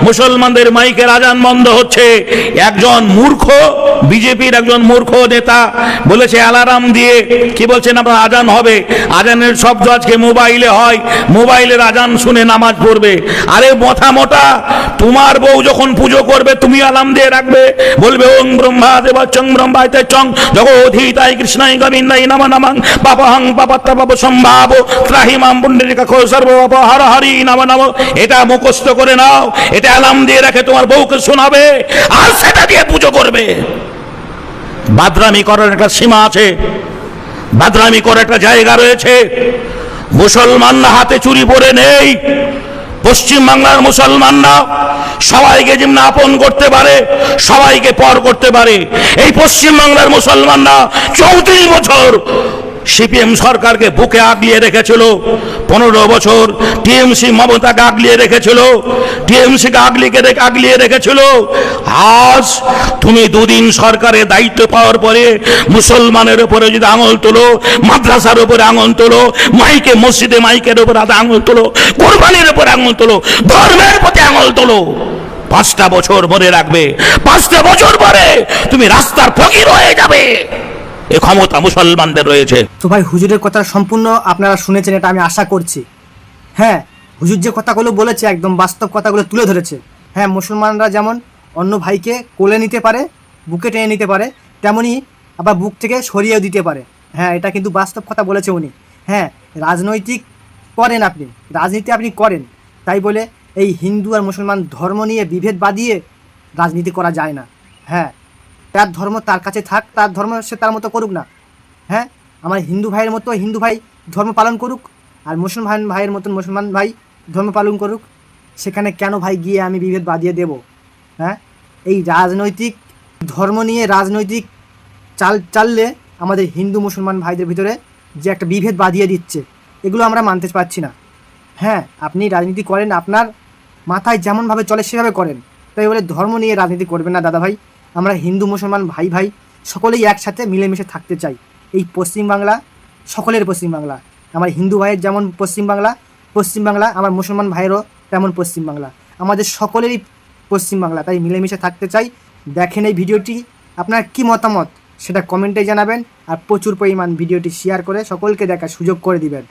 মুসলমানদের মাইকের আজান বন্ধ হচ্ছে। একজন মূর্খ বিজেপির একজন মূর্খ নেতা বলেছে অ্যালার্ম দিয়ে, কি বলছেন আপনার আজান হবে, আজানের শব্দ আজকে মোবাইলে হয়, মোবাইলের আজান শুনে নামাজ পড়বে। আরে মাথা মোটা, তোমার বউ যখন পুজো করবে তুমি অ্যালার্ম দিয়ে রাখবে, বলবে ওং ব্রহ্মা দেবচং ব্রহ্মায়তে চং জগদ্ধিতায় কৃষ্ণায় গোবিন্দায় নমঃ নমঃ পাপহং পাপত্র পাপ সম্ভাব ত্রাহিমাম পুণ্ডরিকাক্ষ সর্বপাপ হর হরি নমঃ নমঃ। এটা মুখস্থ করে নাও, এটা অ্যালার্ম দিয়ে রাখে তোমার বউকে শোনাবে আর সেটা দিয়ে পুজো করবে। বাদরামি করার একটা সীমা আছে, বাদরামি করার একটা জায়গা রয়েছে। মুসলমানরা হাতে চুরি পরে নেই। পশ্চিম বাংলার মুসলমানরা সবাইকে যেমন আপন করতে পারে, সবাইকে পর করতে পারে। এই পশ্চিম বাংলার মুসলমানরা 34 বছর সিপিএম সরকারকে বুকে আগলিয়ে রেখেছিল, 15 বছর টিএমসি মমতাকে আগলিয়ে রেখেছিল, টিএমসিকে আগলিয়ে রেখেছিল। আজ তুমি দুদিন সরকারের দায়িত্ব পাওয়ার পরে মুসলমানের উপরে যদি আঙুল তোলো, মাদ্রাসার উপরে আঙুল তোলো, মাইকে মসজিদে মাইকের উপরে আঙুল তোলো, কোরবানির উপরে আঙুল তোলো, ধর্মের প্রতি আঙুল তোলো, 5টা বছর মনে রাখবে, 5টা বছর পরে তুমি রাস্তার ফকির হয়ে যাবে। এ ক্ষমতা মুসলমানদের রয়েছে। তো ভাই, হুজুরের কথা সম্পূর্ণ আপনারা শুনেছেন, এটা আমি আশা করছি। হ্যাঁ, হুজুর যে কথাগুলো বলেছে একদম বাস্তব কথাগুলো তুলে ধরেছে। হ্যাঁ, মুসলমানরা যেমন অন্য ভাইকে কোলে নিতে পারে, বুকে টেনে নিতে পারে, তেমনই আবার বুক থেকে সরিয়েও দিতে পারে। হ্যাঁ, এটা কিন্তু বাস্তব কথা বলেছে উনি। হ্যাঁ, রাজনৈতিক করেন আপনি, রাজনীতি আপনি করেন, তাই বলে এই হিন্দু আর মুসলমান ধর্ম নিয়ে বিভেদ বাঁধিয়ে রাজনীতি করা যায় না। হ্যাঁ, তার ধর্ম তার কাছে থাক, তার ধর্ম সে তার মতো করুক না। হ্যাঁ, আমার হিন্দু ভাইয়ের মতো হিন্দু ভাই ধর্ম পালন করুক, আর মুসলমান ভাইয়ের মতন মুসলমান ভাই ধর্ম পালন করুক। সেখানে কেন ভাই গিয়ে আমি বিভেদ বাঁধিয়ে দেব? হ্যাঁ, এই রাজনৈতিক ধর্ম নিয়ে রাজনৈতিক চাললে আমাদের হিন্দু মুসলমান ভাইদের ভিতরে যে একটা বিভেদ বাঁধিয়ে দিচ্ছে, এগুলো আমরা মানতে পারছি না। হ্যাঁ, আপনি রাজনীতি করেন, আপনার মাথায় যেমনভাবে চলে সেভাবে করেন, তাই বলে ধর্ম নিয়ে রাজনীতি করবেন না দাদা ভাই। আমরা হিন্দু মুসলমান ভাই ভাই সকলেই একসাথে মিলেমিশে থাকতে চাই। এই পশ্চিমবাংলা সকলের পশ্চিমবাংলা, আমার হিন্দু ভাইয়ের যেমন পশ্চিমবাংলা, আমার মুসলমান ভাইয়েরও তেমন পশ্চিমবাংলা, আমাদের সকলেরই পশ্চিমবাংলা, তাই মিলেমিশে থাকতে চাই। দেখেন এই ভিডিওটি, আপনার কি মতামত সেটা কমেন্টে জানাবেন, আর প্রচুর পরিমাণ ভিডিওটি শেয়ার করে সকলকে দেখার সুযোগ করে দিবেন।